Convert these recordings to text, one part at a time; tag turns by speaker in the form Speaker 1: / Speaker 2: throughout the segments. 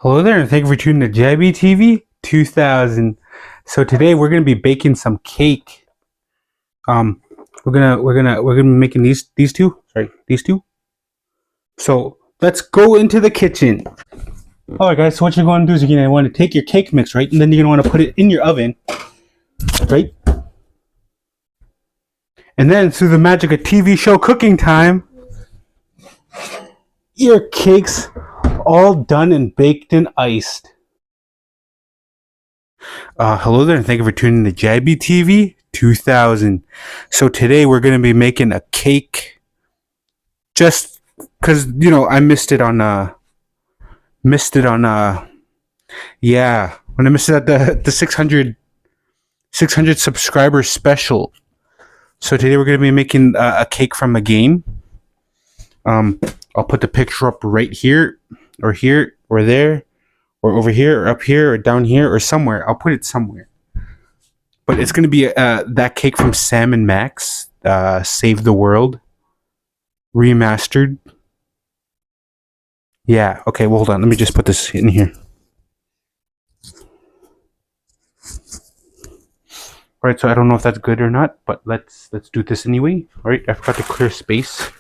Speaker 1: Hello there, and thank you for tuning to JB TV 2000. So today we're gonna be baking some cake. Um, we're gonna be making these two. Sorry, these two. So let's go into the kitchen. All right, guys. So what you're going to do is you're gonna want to take your cake mix, right, and then you're gonna want to put it in your oven, right, and then through the magic of TV show cooking time, your cake's all done and baked and iced. Hello there, and thank you for tuning to JB TV 2000. So today we're going to be making a cake, just because I when I missed it at the 600 subscribers special. So today we're going to be making a cake from a game. I'll put the picture up right here, or there, or over here, or up here, or down here, or somewhere. I'll put it somewhere. But it's going to be that cake from Sam and Max, Save the World, remastered. Yeah, okay, well, hold on. Let me just put this in here. Alright, so I don't know if that's good or not, but let's do this anyway. Alright, I forgot to clear space.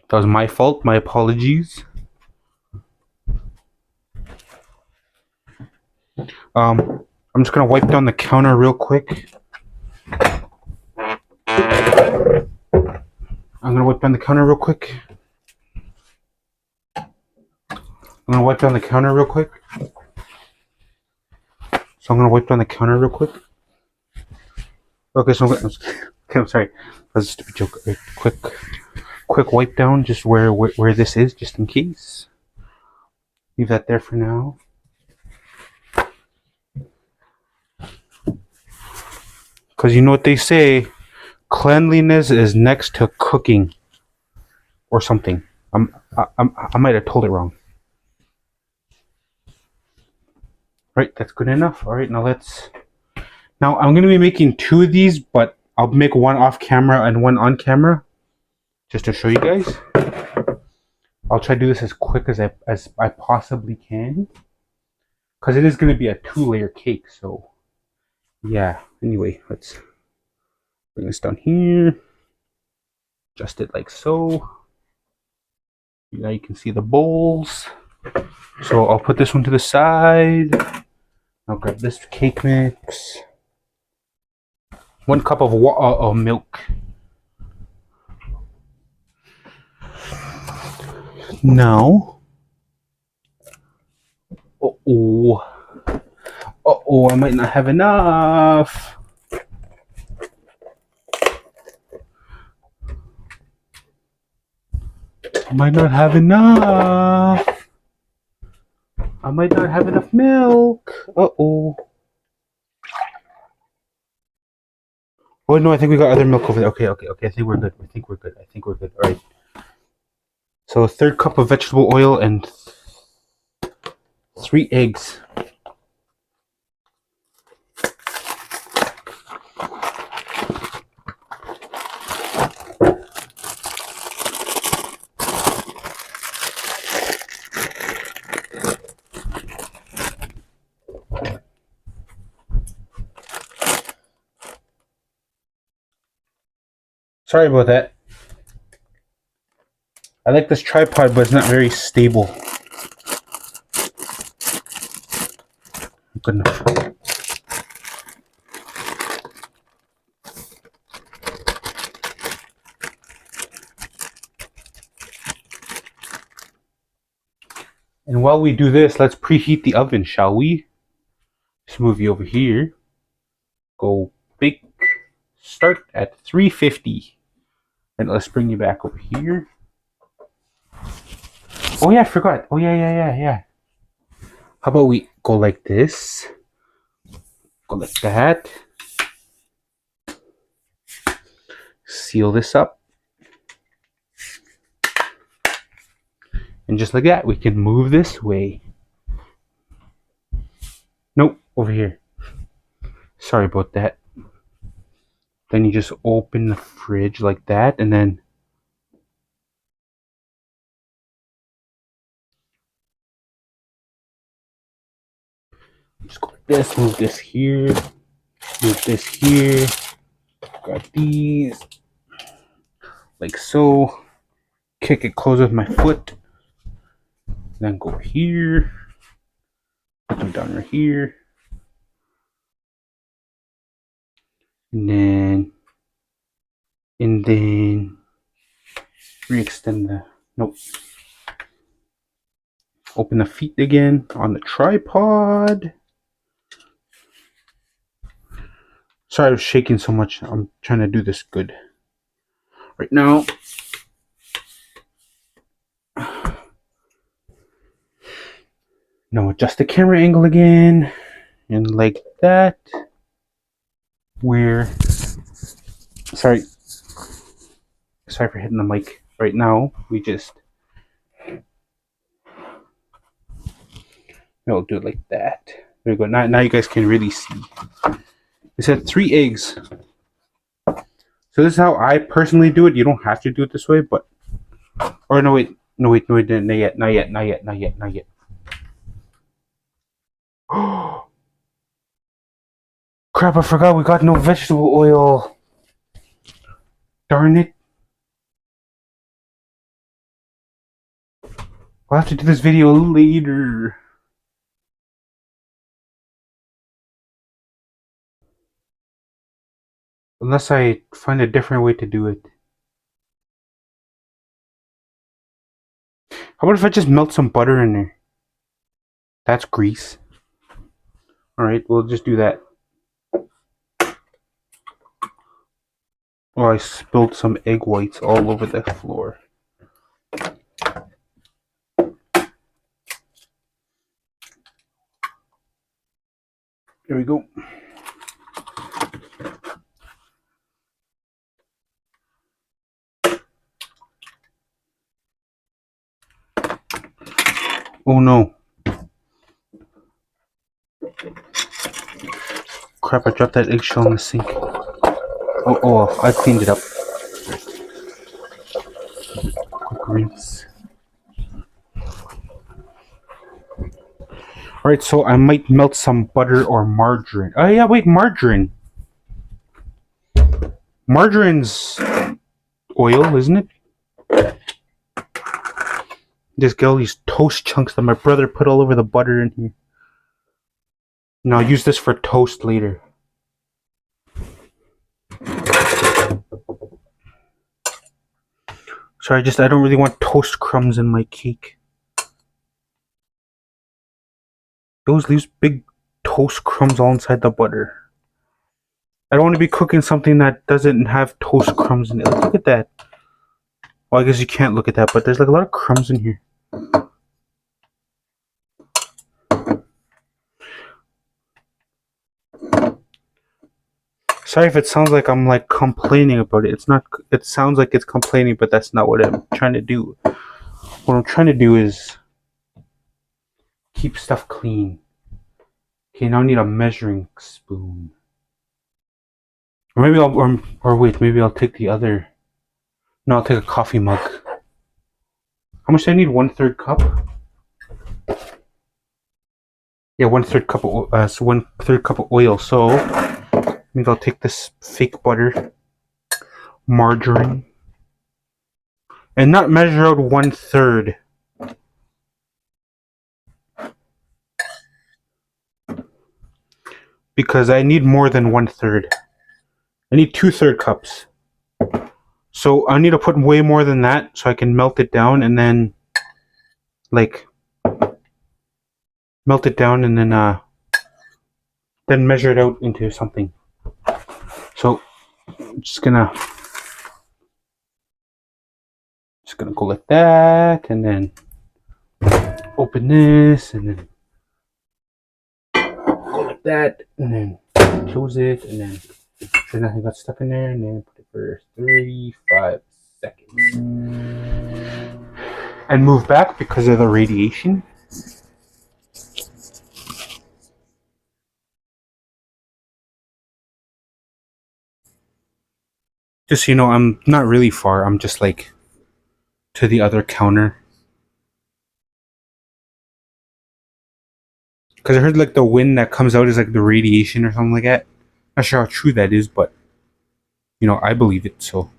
Speaker 1: That was my fault. My apologies. I'm just gonna wipe down the counter real quick. I'm gonna wipe down the counter real quick. Okay, so I'm sorry. That's a stupid joke. Quick wipe down, just where this is, just in case. Leave that there for now. Because you know what they say, cleanliness is next to cooking, or something. I might have told it wrong. Right, that's good enough. All right, now I'm going to be making two of these, but I'll make one off camera and one on camera, just to show you guys. I'll try to do this as quick as I possibly can, because it is going to be a 2-layer cake. So yeah, anyway, let's bring this down here, adjust it like so. Now you can see the bowls. So I'll put this one to the side. I'll grab this cake mix. 1 cup of milk. Now, I might not have enough. I might not have enough milk. Oh no, I think we got other milk over there. Okay. I think we're good. All right. So a 1/3 cup of vegetable oil and 3 eggs. Sorry about that. I like this tripod, but it's not very stable. Good enough. And while we do this, let's preheat the oven, shall we? Just move you over here. Go bake. Start at 350. And let's bring you back over here. Oh yeah, I forgot. Oh yeah. How about we go like this? Go like that. Seal this up. And just like that, we can move this way. Nope, over here. Sorry about that. Then you just open the fridge like that, and then Just go like this, move this here, move this here. Got these. Like so. Kick it close with my foot. Then go here. Put them down right here. And then re-extend the, nope. Open the feet again on the tripod. Sorry I was shaking so much. I'm trying to do this good. Right now. Now adjust the camera angle again. And like that. Sorry for hitting the mic. Right now, we'll do it like that. There we go. Now you guys can really see. It said 3 eggs. So this is how I personally do it. You don't have to do it this way, but... Or no, wait, not yet. Oh, crap, I forgot we got no vegetable oil. Darn it. I'll have to do this video later. Unless I find a different way to do it. How about if I just melt some butter in there? That's grease. Alright, we'll just do that. Oh, I spilled some egg whites all over the floor. There we go. Oh no. Crap, I dropped that eggshell in the sink. Oh well, I cleaned it up. Quick rinse. Alright, so I might melt some butter or margarine. Oh yeah, wait, margarine. Margarine's oil, isn't it? Just get all these toast chunks that my brother put all over the butter in here. Now I'll use this for toast later. Sorry, I don't really want toast crumbs in my cake. Those leaves big toast crumbs all inside the butter. I don't want to be cooking something that doesn't have toast crumbs in it. Look at that. Well, I guess you can't look at that, but there's like a lot of crumbs in here. Sorry if it sounds like I'm like complaining about it. It's not. It sounds like it's complaining, but that's not what I'm trying to do. What I'm trying to do is keep stuff clean. Okay, now I need a measuring spoon. Or maybe maybe I'll take the other. No, I'll take a coffee mug. How much do I need? 1/3 cup? Yeah, 1/3 cup of 1/3 cup of oil. So maybe I'll take this fake butter, margarine, and not measure out 1/3. Because I need more than 1/3. I need 2/3 cups. So I need to put way more than that so I can melt it down and then like melt it down and then measure it out into something. So I'm just gonna go like that and then open this and then go like that and then close it and then sure nothing got stuck in there and then put it for 35 seconds and move back because of the radiation. Just so you know, I'm not really far. I'm just like to the other counter. Because I heard like the wind that comes out is like the radiation or something like that. Not sure how true that is, but you know, I believe it. So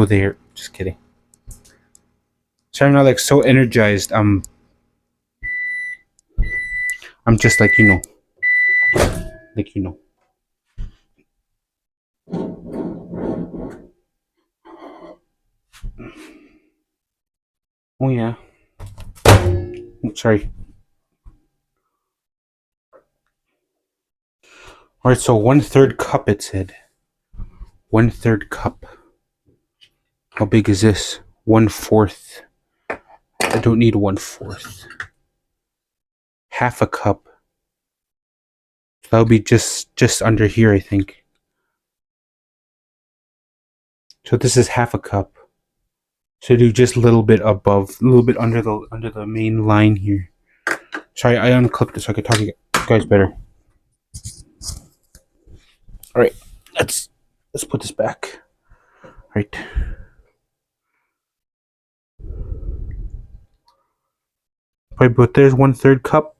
Speaker 1: there. Just kidding. So I'm not like so energized. I'm just like like Oh yeah. Oh, sorry. All right. So 1/3 cup. It said 1/3 cup. How big is this? 1/4. I don't need 1/4. Half a cup. So that'll be just under here, I think. So this is half a cup. So do just a little bit above, a little bit under the main line here. Sorry, I unclipped it so I could talk to you guys better. All right, let's put this back. All right. Right, but there's 1/3 cup.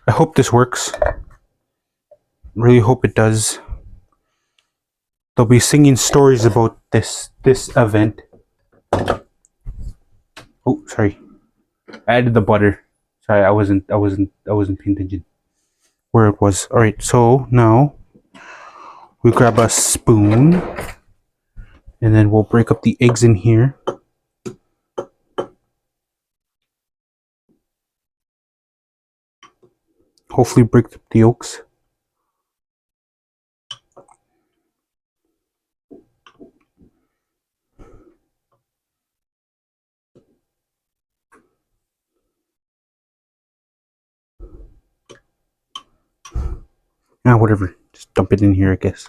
Speaker 1: I hope this works. Really hope it does. They'll be singing stories about this event. Oh, sorry. I added the butter. Sorry, I wasn't paying attention where it was. All right, so now we grab a spoon, and then we'll break up the eggs in here. Hopefully, break up the yolks. Whatever. Just dump it in here, I guess.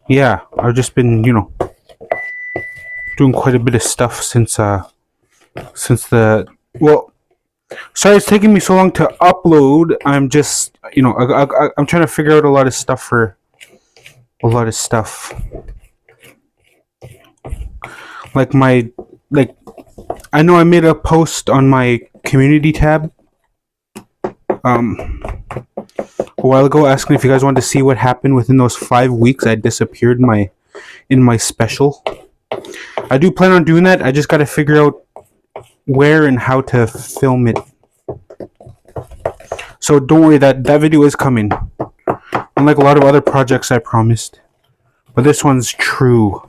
Speaker 1: Yeah, I've just been, doing quite a bit of stuff since the sorry it's taking me so long to upload. I'm just, I'm trying to figure out a lot of stuff. Like I know I made a post on my community tab a while ago asking if you guys wanted to see what happened within those 5 weeks I disappeared in my special. I do plan on doing that. I just got to figure out where and how to film it. So don't worry, that video is coming. Unlike a lot of other projects I promised. But this one's true.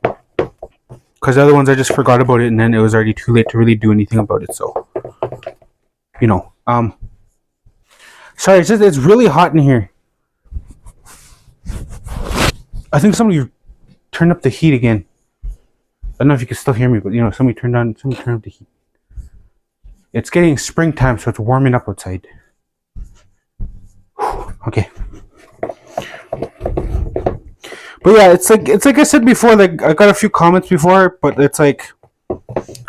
Speaker 1: Because the other ones I just forgot about it and then it was already too late to really do anything about it. So, sorry, it's really hot in here. I think somebody turned up the heat again. I don't know if you can still hear me, but somebody turned up the heat. It's getting springtime, so it's warming up outside. Okay. But yeah, it's like I said before, like I got a few comments before, but it's like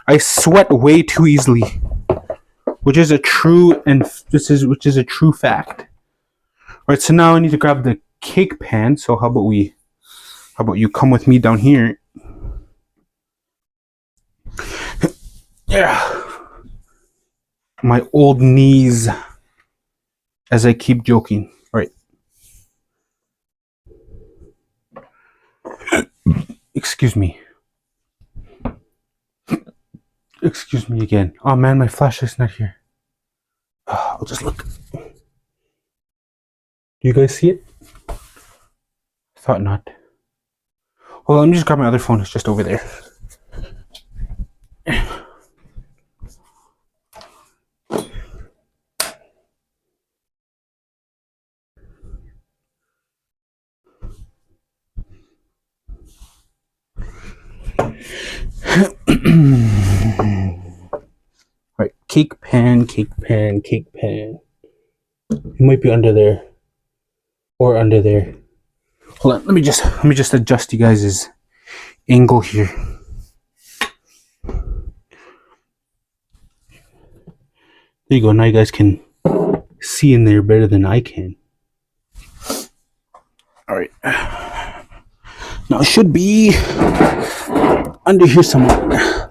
Speaker 1: I sweat way too easily. Which is a true fact. Alright, so now I need to grab the cake pan. So how about you come with me down here? Yeah. My old knees, as I keep joking. All right. Excuse me. Excuse me again. Oh man, my flashlight's not here. I'll just look. Do you guys see it? Thought not. Hold on, let me just grab my other phone. It's just over there. Alright, cake pan, cake pan, cake pan. It might be under there. Or under there. Hold on, let me just adjust you guys' angle here. There you go, now you guys can see in there better than I can. Alright. Now it should be under here somewhere.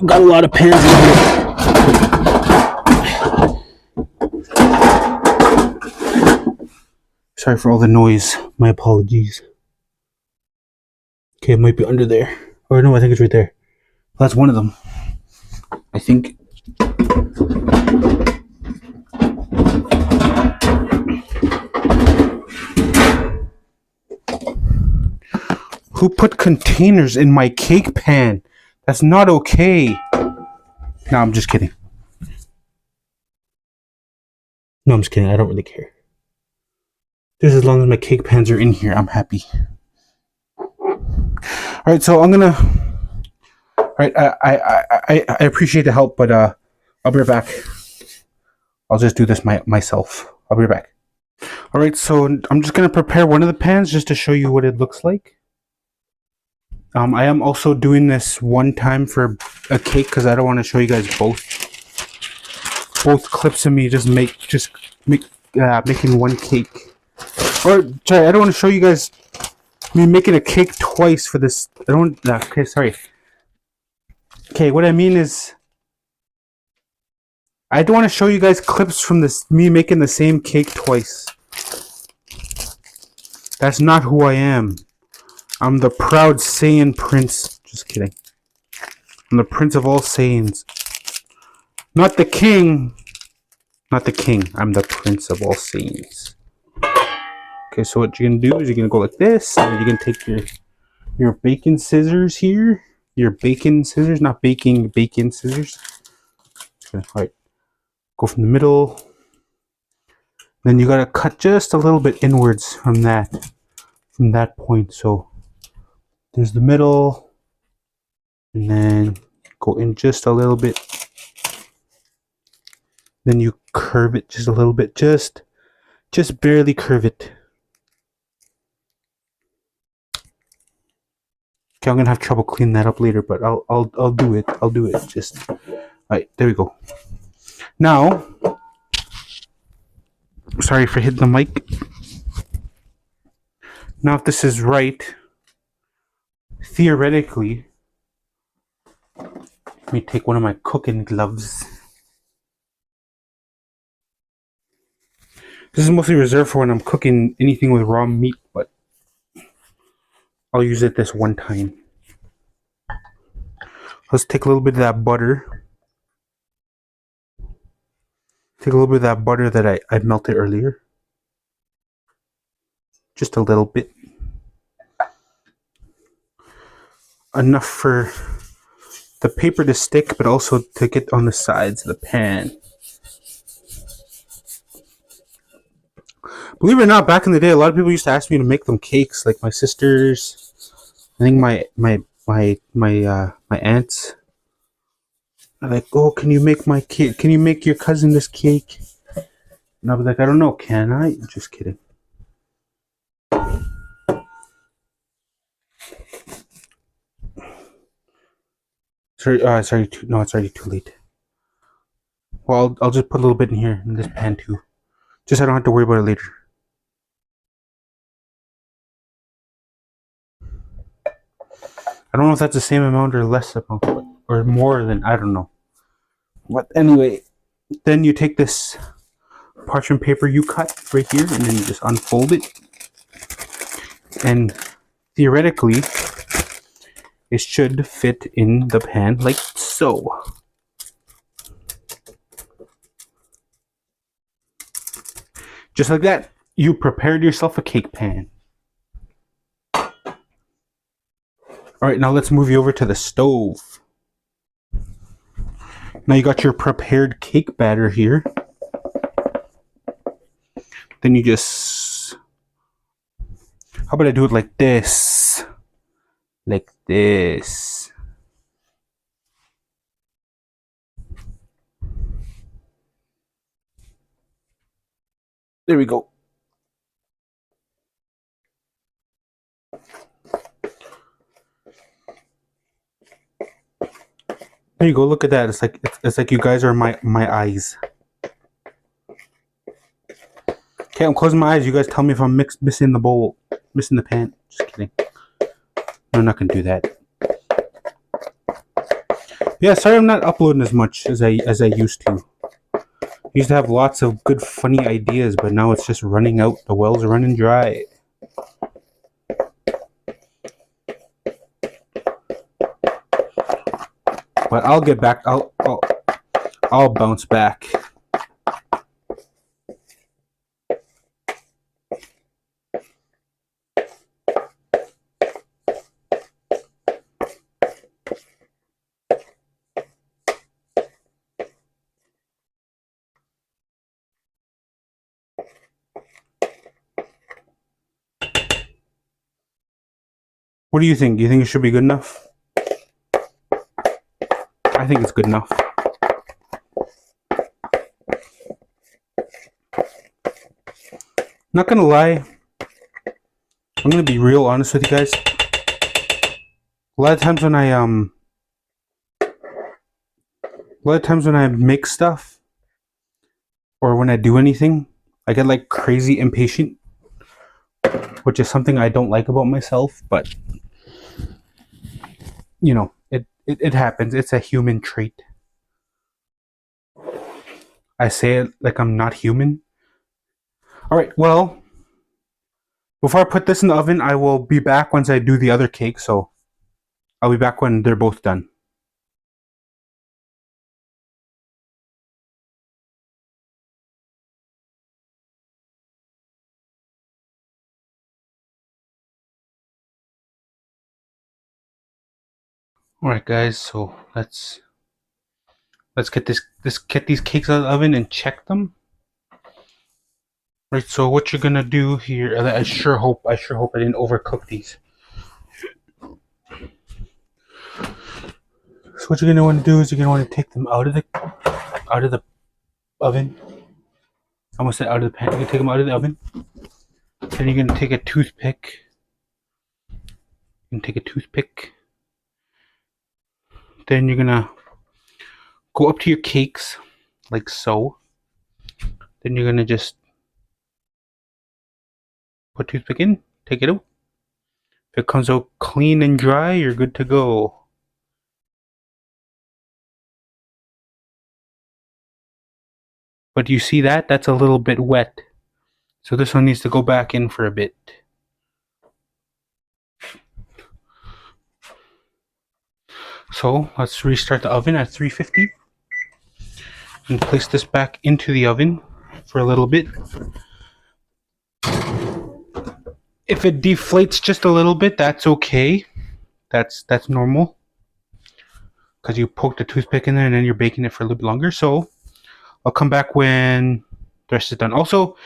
Speaker 1: Got a lot of pans in here. Sorry for all the noise. My apologies. Okay, it might be under there. Or no, I think it's right there. Well, that's one of them. I think. Who put containers in my cake pan? That's not okay. No, I'm just kidding. No, I'm just kidding. I don't really care. Just as long as my cake pans are in here, I'm happy. Alright, so I'm gonna... Alright, I appreciate the help, but I'll be right back. I'll just do this myself. I'll be right back. Alright, so I'm just gonna prepare one of the pans just to show you what it looks like. I am also doing this one time for a cake because I don't want to show you guys both clips of me making one cake. Or sorry, I don't want to show you guys me making a cake twice for this. I don't. Okay, sorry. Okay, what I mean is, I don't want to show you guys clips from this me making the same cake twice. That's not who I am. I'm the proud Saiyan prince. Just kidding. I'm the prince of all Saiyans. Not the king. Not the king. I'm the prince of all Saiyans. Okay, so what you're going to do is you're going to go like this. And you're going to take your bacon scissors here. Your bacon scissors. Not baking, bacon scissors. Alright. Go from the middle. Then you got to cut just a little bit inwards from that. From that point. So there's the middle, and then go in just a little bit. Then you curve it just a little bit, just barely curve it. Okay, I'm gonna have trouble cleaning that up later, but I'll do it. I'll do it. Just alright. There we go. Now, sorry for hitting the mic. Now, if this is right. Theoretically, let me take one of my cooking gloves. This is mostly reserved for when I'm cooking anything with raw meat, but I'll use it this one time. Let's take a little bit of that butter. Take a little bit of that butter that I melted earlier. Just a little bit. Enough for the paper to stick, but also to get on the sides of the pan. Believe it or not, back in the day, a lot of people used to ask me to make them cakes, like my sisters. I think my aunts. They're like, "Oh, can you make my cake? Can you make your cousin this cake?" And I was like, "I don't know, can I?" Just kidding. Sorry, it's already too late. Well, I'll just put a little bit in here, in this pan too. Just so I don't have to worry about it later. I don't know if that's the same amount or less amount, or more than, I don't know. But anyway, then you take this parchment paper you cut right here, and then you just unfold it. And theoretically, it should fit in the pan like so. Just like that, you prepared yourself a cake pan. All right, now let's move you over to the stove. Now you got your prepared cake batter here. Then you just, how about I do it like this? Like this. There we go. There you go. Look at that. It's like you guys are my eyes. Okay, I'm closing my eyes. You guys tell me if I'm missing the bowl, missing the pan. Just kidding. I'm not gonna do that. Yeah, sorry I'm not uploading as much as I used to. I used to have lots of good funny ideas, but now it's just running out. The well's running dry. But I'll get back. I'll bounce back. What do you think? Do you think it should be good enough? I think it's good enough. Not gonna lie, I'm gonna be real honest with you guys. A lot of times when I make stuff or when I do anything, I get like crazy impatient, which is something I don't like about myself, but you know, it happens. It's a human trait. I say it like I'm not human. All right, well, before I put this in the oven, I will be back once I do the other cake, so I'll be back when they're both done. All right, guys, so let's get these cakes out of the oven and check them. Right, so what you're gonna do here, I sure hope I didn't overcook these. So what you're gonna want to do is you're gonna want to take them out of the oven. I almost said out of the pan. You can take them out of the oven. Then you're gonna take a toothpick. Then you're gonna go up to your cakes, like so. Then you're gonna just put toothpick in, take it out. If it comes out clean and dry, you're good to go. But you see that? That's a little bit wet. So this one needs to go back in for a bit. So let's restart the oven at 350 and place this back into the oven for a little bit. If it deflates just a little bit, that's okay. That's normal, because you poked a toothpick in there and then you're baking it for a little bit longer. So I'll come back when the rest is done. Also,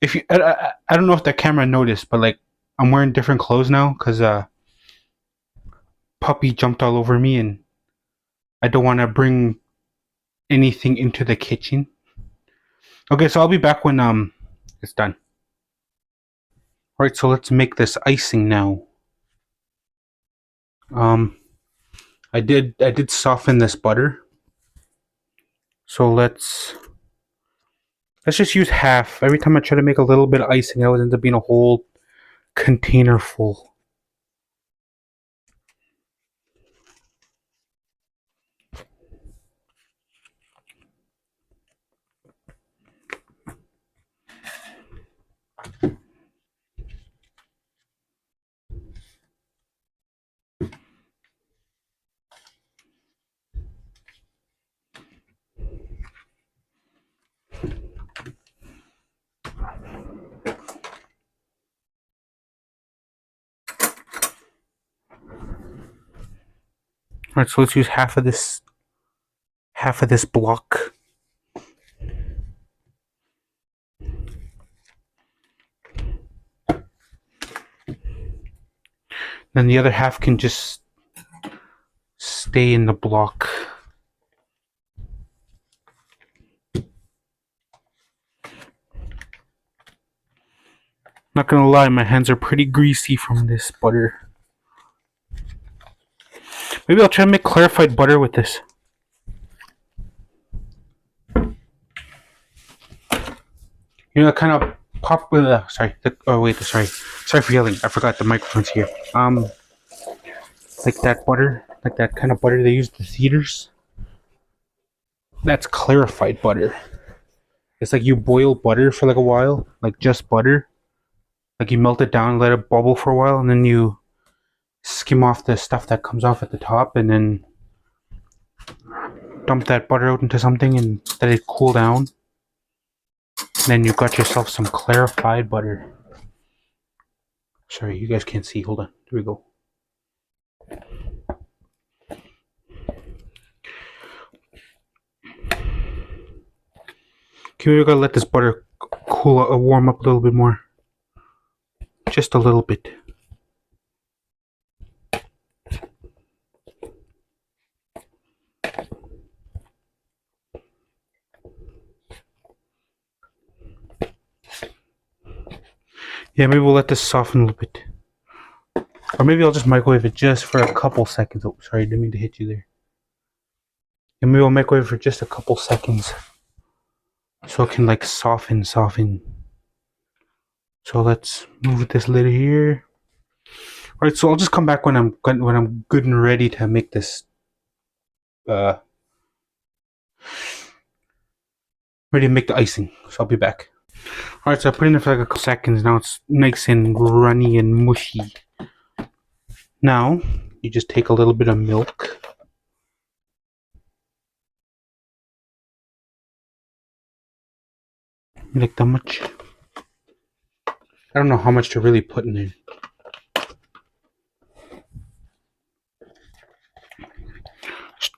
Speaker 1: if you, I don't know if the camera noticed, but like I'm wearing different clothes now because puppy jumped all over me and I don't want to bring anything into the kitchen. Okay, so I'll be back when it's done. All right, so let's make this icing now. I did soften this butter. So let's just use half. Every time I try to make a little bit of icing, it always ends up being a whole container full. Alright, so let's use half of this block. Then the other half can just stay in the block. Not gonna lie, my hands are pretty greasy from this butter. Maybe I'll try to make clarified butter with this. You know, kind of pop with sorry for yelling. I forgot the microphone's here. Like that butter, like that kind of butter they use at the theaters. That's clarified butter. It's like you boil butter for like a while, like just butter. Like you melt it down, let it bubble for a while, and then you skim off the stuff that comes off at the top, and then dump that butter out into something and let it cool down. Then you've got yourself some clarified butter. Sorry, you guys can't see. Hold on. Here we go. Okay, we gotta let this butter cool, warm up a little bit more. Just a little bit. Yeah, maybe we'll let this soften a little bit. Or maybe I'll just microwave it just for a couple seconds. Oh, sorry, didn't mean to hit you there. And maybe I'll microwave it for just a couple seconds. So it can like soften. So let's move this lid here. Alright, so I'll just come back when I'm good and ready to make this ready to make the icing. So I'll be back. Alright, so I put it in for like a couple seconds. Now it's nice and runny and mushy. Now you just take a little bit of milk. Like that much. I don't know how much to really put in there.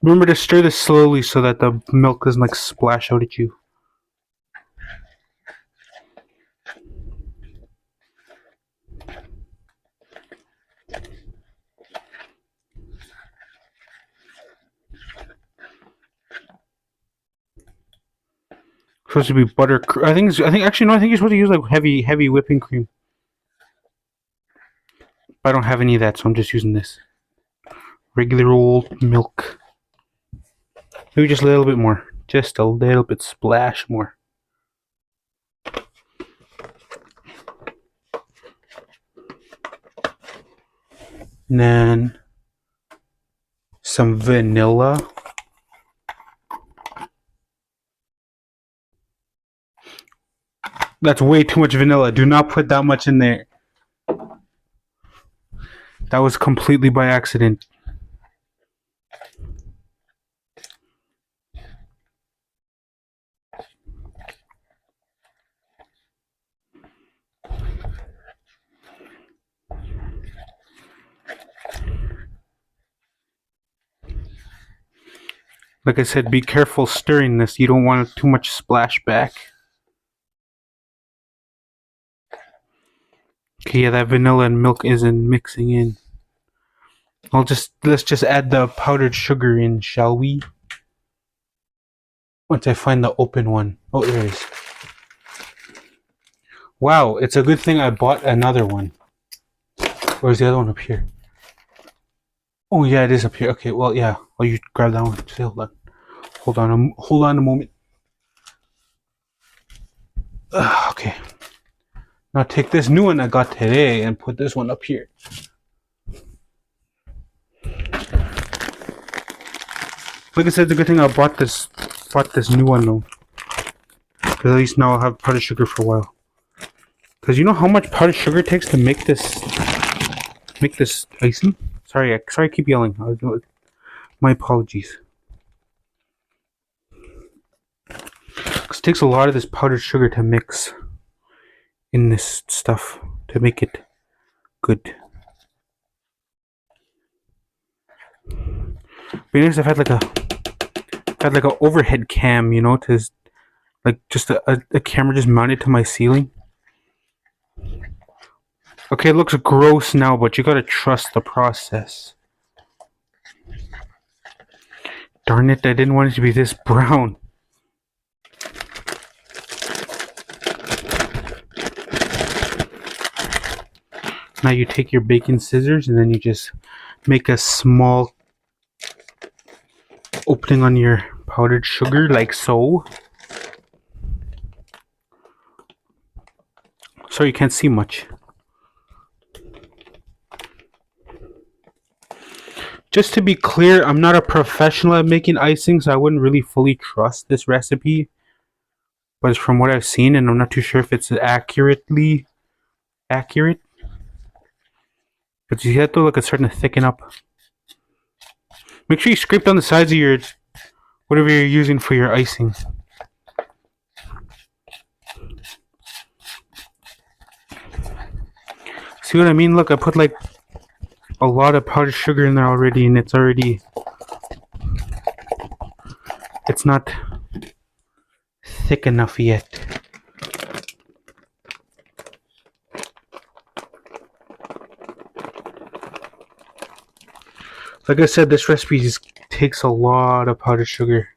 Speaker 1: Remember to stir this slowly so that the milk doesn't like splash out at you. Supposed to be butter. I think actually no. I think you're supposed to use like heavy whipping cream. But I don't have any of that, so I'm just using this regular old milk. Maybe just a little bit more. Just a little bit, splash more. And then some vanilla. That's way too much vanilla. Do not put that much in there. That was completely by accident. Like I said, be careful stirring this. You don't want too much splash back. Okay, yeah, that vanilla and milk isn't mixing in. Let's just add the powdered sugar in, shall we? Once I find the open one. Oh, there it is. Wow, it's a good thing I bought another one. Where's the other one up here? Oh yeah, it is up here. Okay, well yeah, I'll you grab that one. Hold on a moment. Okay. Now take this new one I got today and put this one up here. Like I said, it's a good thing I bought this new one though. Because at least now I'll have powdered sugar for a while. Because you know how much powdered sugar it takes to make this icing? Sorry, I keep yelling. My apologies. Because it takes a lot of this powdered sugar to mix in this stuff to make it good. Be nice if I had like a overhead cam, you know, to like just a camera just mounted to my ceiling. Okay, it looks gross now, but you gotta trust the process. Darn it, I didn't want it to be this brown. Now you take your baking scissors and then you just make a small opening on your powdered sugar, like so. Sorry, you can't see much. Just to be clear, I'm not a professional at making icing, so I wouldn't really fully trust this recipe. But it's from what I've seen, and I'm not too sure if it's accurately accurate. But you have to look, it's starting to thicken up. Make sure you scrape down the sides of your whatever you're using for your icing. See what I mean? Look, I put like a lot of powdered sugar in there already, and it's not thick enough yet. Like I said, this recipe just takes a lot of powdered sugar.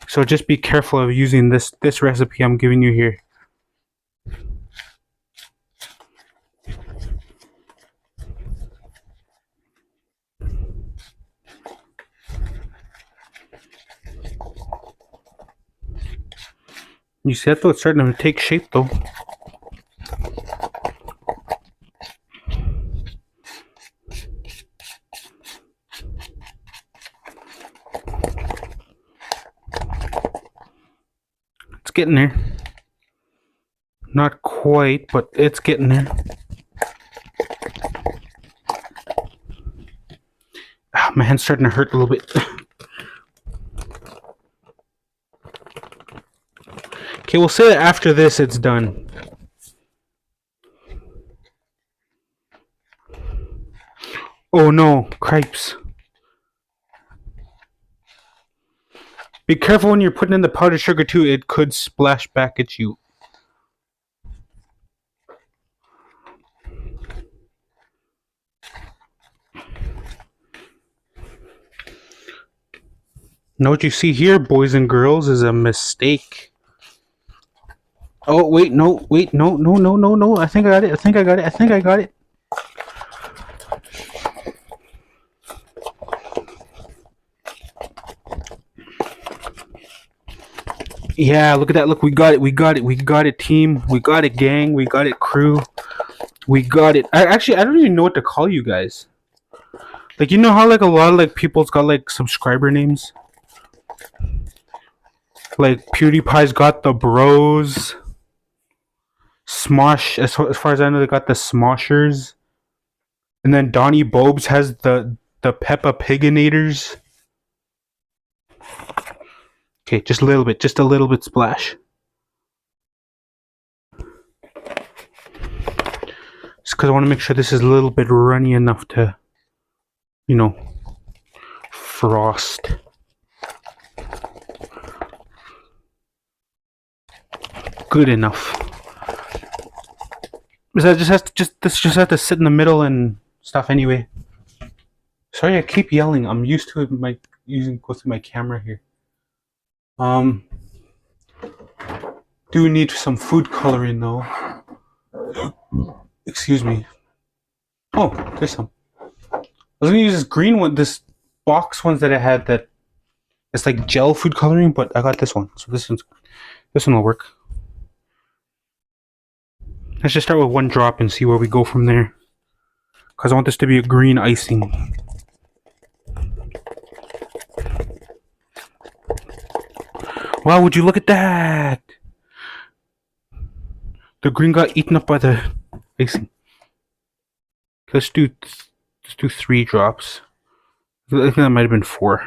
Speaker 1: So just be careful of using this recipe I'm giving you here. You see that though? It's starting to take shape though. It's getting there. Not quite, but it's getting there. My hand's starting to hurt a little bit. Okay, we'll say that after this it's done. Oh no, cripes. Be careful when you're putting in the powdered sugar too, it could splash back at you. Now what you see here, boys and girls, is a mistake. Oh, wait, no, no. I think I got it. Yeah, look at that. Look, we got it, team. We got it, gang. We got it, crew. We got it. I don't even know what to call you guys. Like, you know how, like, a lot of, like, people's got, like, subscriber names? Like, PewDiePie's got the Bros. Smosh, as far as I know, they got the Smoshers. And then Donnie Bobes has the Peppa Piginators. Okay, just a little bit splash. Just because I want to make sure this is a little bit runny enough to, you know, frost. Good enough. This just has to sit in the middle and stuff anyway. Sorry, I keep yelling. I'm used to it. Using close to my camera here. Do need some food coloring though. Excuse me. Oh, there's some. I was gonna use this green one, this box ones that I had that it's like gel food coloring, but I got this one, so this one will work. Let's just start with one drop and see where we go from there. Because I want this to be a green icing. Wow, would you look at that? The green got eaten up by the icing. Let's do 3 drops. I think that might have been 4.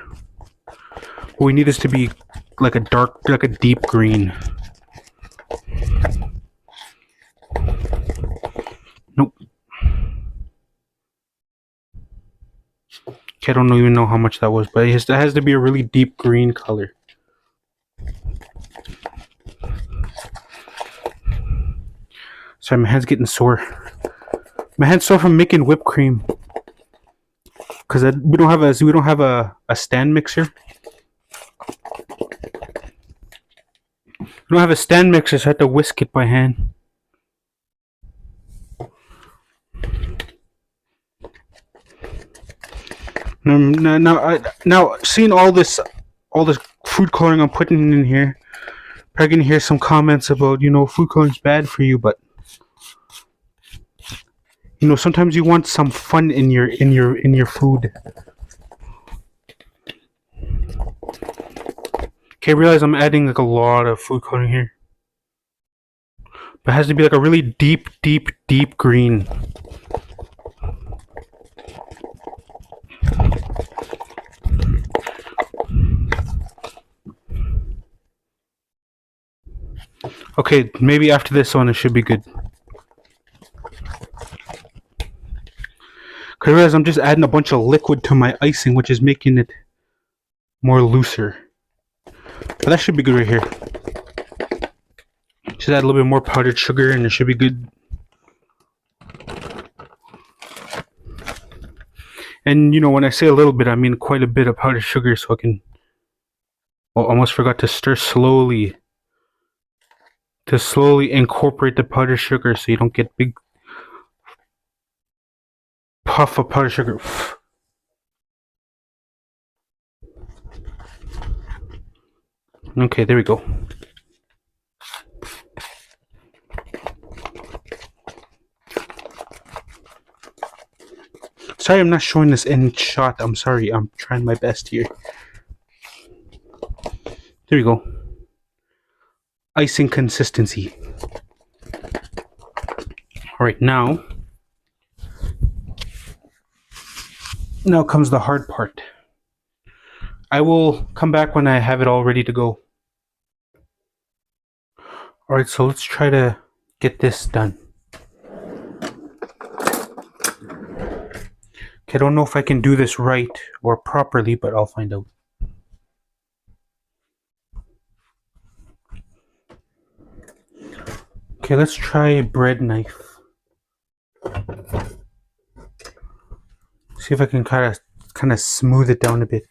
Speaker 1: What we need this to be like a deep green. Nope. Okay, I don't even know how much that was, but it has to be a really deep green color. Sorry, my hand's getting sore. My hand's sore from making whipped cream. Cause we don't have a stand mixer. We don't have a stand mixer, so I have to whisk it by hand. Now, seeing all this food coloring I'm putting in here, probably gonna hear some comments about food coloring's bad for you, but sometimes you want some fun in your food. Okay, I realize I'm adding like a lot of food coloring here, but it has to be like a really deep green. Okay, maybe after this one it should be good. Cause I realize I'm just adding a bunch of liquid to my icing, which is making it more looser. But that should be good right here. Just add a little bit more powdered sugar and it should be good. And when I say a little bit, I mean quite a bit of powdered sugar, so I can. Oh, almost forgot to stir slowly. To slowly incorporate the powdered sugar so you don't get big puff of powdered sugar. Okay, there we go. Sorry I'm not showing this in shot. I'm sorry. I'm trying my best here. There we go. Icing consistency. Alright, now comes the hard part. I will come back when I have it all ready to go. Alright, so let's try to get this done. Okay, I don't know if I can do this right or properly, but I'll find out. Okay, let's try a bread knife. See if I can kind of smooth it down a bit.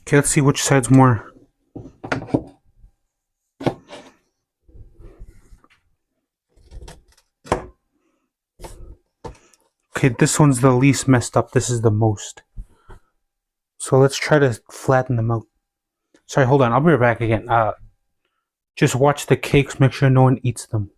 Speaker 1: Okay, let's see which side's more. Okay, this one's the least messed up. This is the most. So let's try to flatten them out. Sorry, hold on. I'll be right back again. Just watch the cakes. Make sure no one eats them.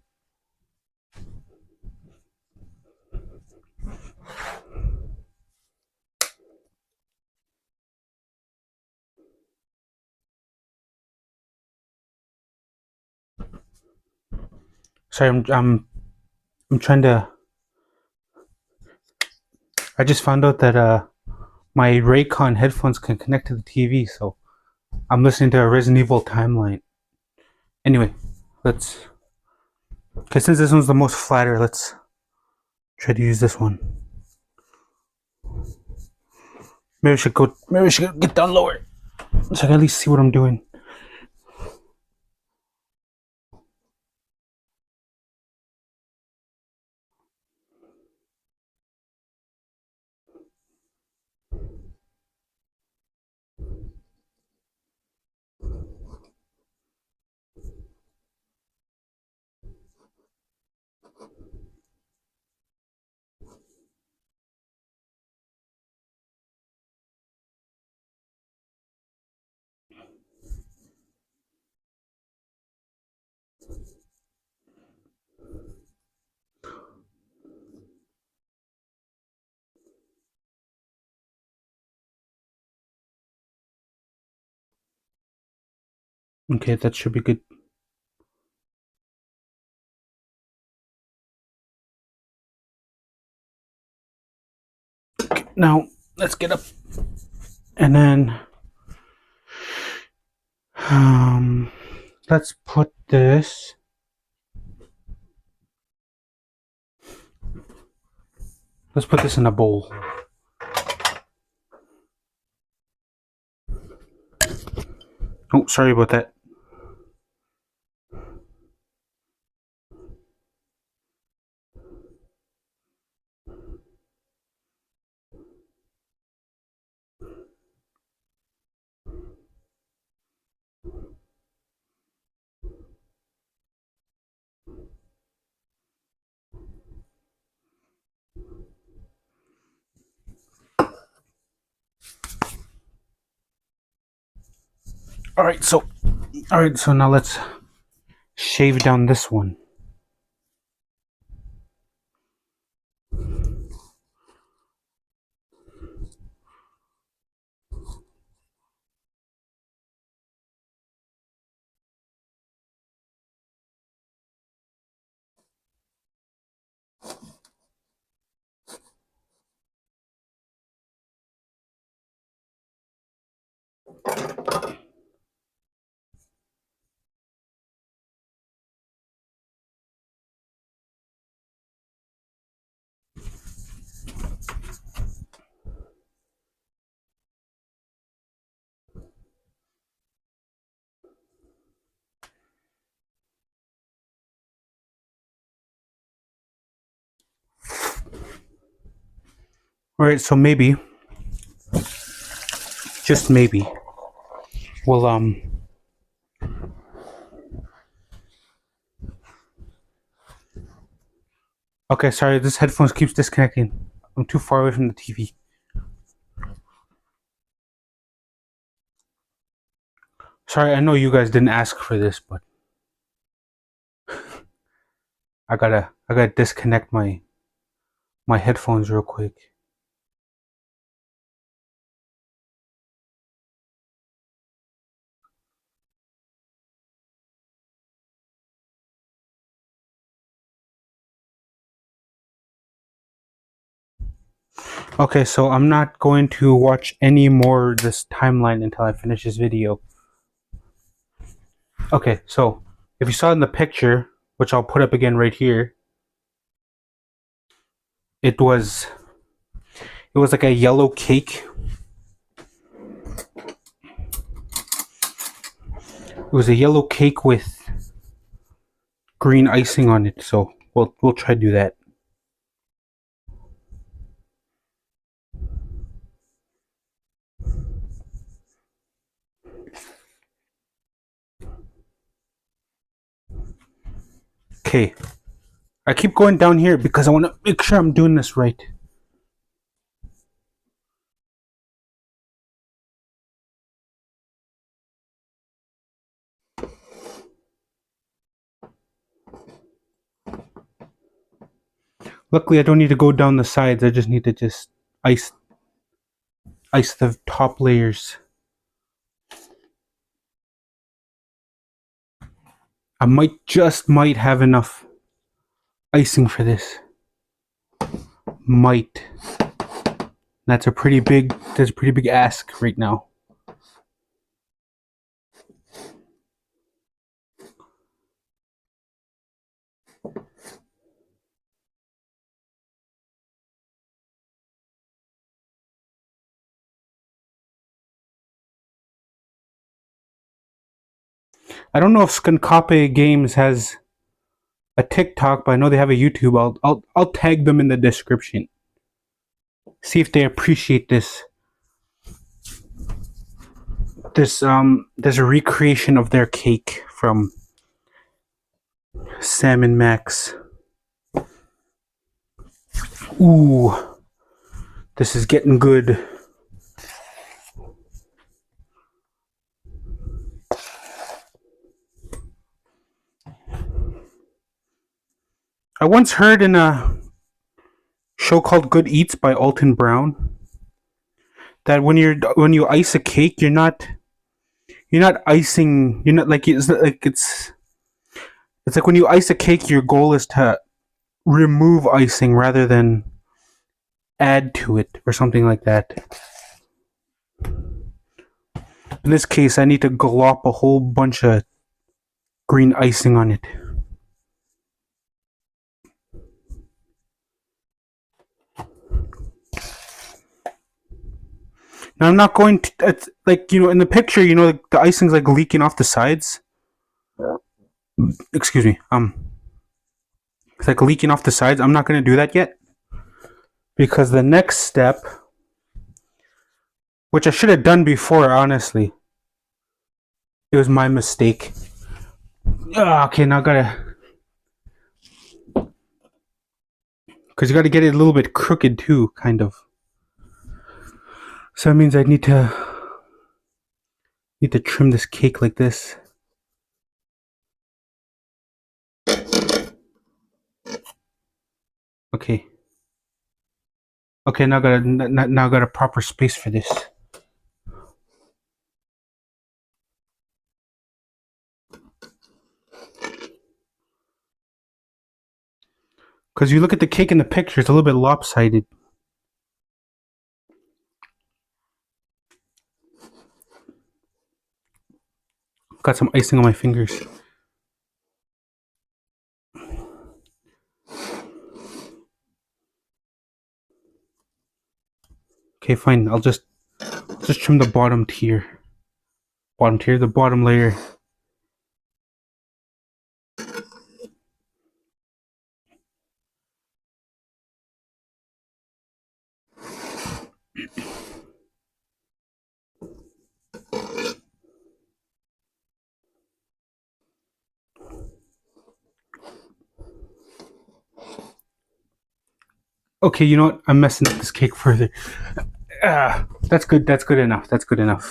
Speaker 1: Sorry, I'm trying to. I just found out that my Raycon headphones can connect to the TV, so I'm listening to a Resident Evil timeline. Anyway, let's. Okay, since this one's the most flatter, let's try to use this one. Maybe we should get down lower, so I can at least see what I'm doing. Okay, that should be good. now let's get up and then let's put this. Let's put this in a bowl. Oh, sorry about that. Alright, so now let's shave down this one. Alright, so maybe, just maybe, we'll okay, sorry, this headphones keeps disconnecting. I'm too far away from the TV. Sorry, I know you guys didn't ask for this, but I gotta disconnect my headphones real quick. Okay, so I'm not going to watch any more this timeline until I finish this video. Okay, so if you saw in the picture, which I'll put up again right here, it was like a yellow cake. It was a yellow cake with green icing on it, so we'll try to do that. Okay, I keep going down here because I want to make sure I'm doing this right. Luckily, I don't need to go down the sides. I just need to just ice the top layers. I might have enough icing for this. Might. That's a pretty big ask right now. I don't know if Skunkape Games has a TikTok, but I know they have a YouTube. I'll tag them in the description. See if they appreciate this. There's a recreation of their cake from Sam and Max. Ooh, this is getting good. I once heard in a show called Good Eats by Alton Brown that when you ice a cake, you're not icing. You're not like it's like when you ice a cake, your goal is to remove icing rather than add to it or something like that. In this case, I need to glop a whole bunch of green icing on it. Now I'm not going to, it's like, you know, in the picture, you know, like the icing's like leaking off the sides. Excuse me. It's like leaking off the sides. I'm not going to do that yet. Because the next step, which I should have done before, honestly. It was my mistake. Okay, now I gotta, because you gotta get it a little bit crooked too, kind of. So that means I need to trim this cake like this. Okay. Okay, now I got a proper space for this. Because you look at the cake in the picture, it's a little bit lopsided. Got some icing on my fingers. Okay, fine. I'll just trim the bottom tier. The bottom layer. Okay, you know what? I'm messing up this cake further. That's good. That's good enough. That's good enough.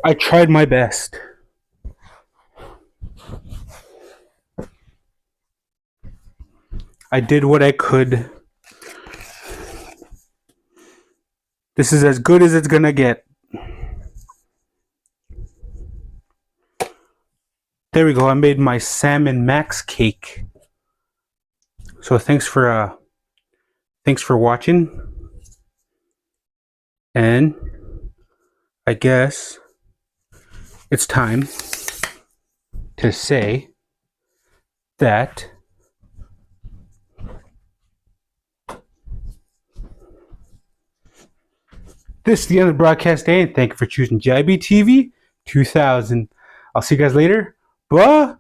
Speaker 1: I tried my best. I did what I could. This is as good as it's gonna get. There we go. I made my salmon max cake. So thanks for watching. And I guess it's time to say that this is the end of the broadcast day, and thank you for choosing GIB TV 2000. I'll see you guys later. Bye.